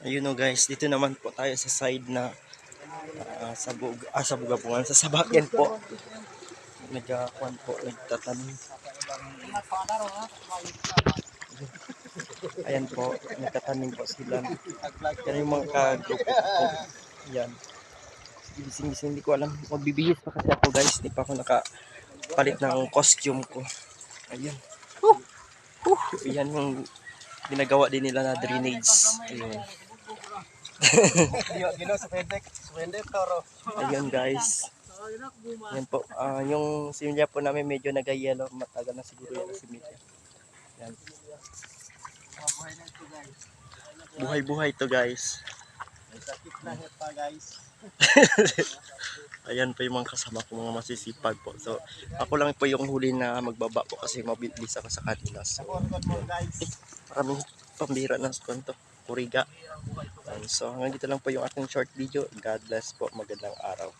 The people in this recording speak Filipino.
Ayun o guys, dito naman po tayo sa side na sa Bugapungan, sa Sabaken po. Nagkakuan po, nagtatanim. Ayan po, nagtatanim po sila. Yan yung mga ka-group po. Yan. Gising-gising, hindi ko alam. Magbibihis pa kasi ako guys. Hindi pa ako nakapalit ng costume ko. Ayan. Ayan yung ginagawa din nila na drainage. Ayun. Ayun guys. Yan po. Yung similya po namin medyo nag-yellow. Matagal na siguro yan ang similya. Yan. Buhay-buhay to guys. Ayan po yung mga kasama ko, mga masisipag po. So, ako lang po yung huli na magbaba po kasi mabilis ako sa kanila. So, maraming pambira ng skonto. Kuriga. So, hanggang dito lang po yung aking short video. God bless po. Magandang araw.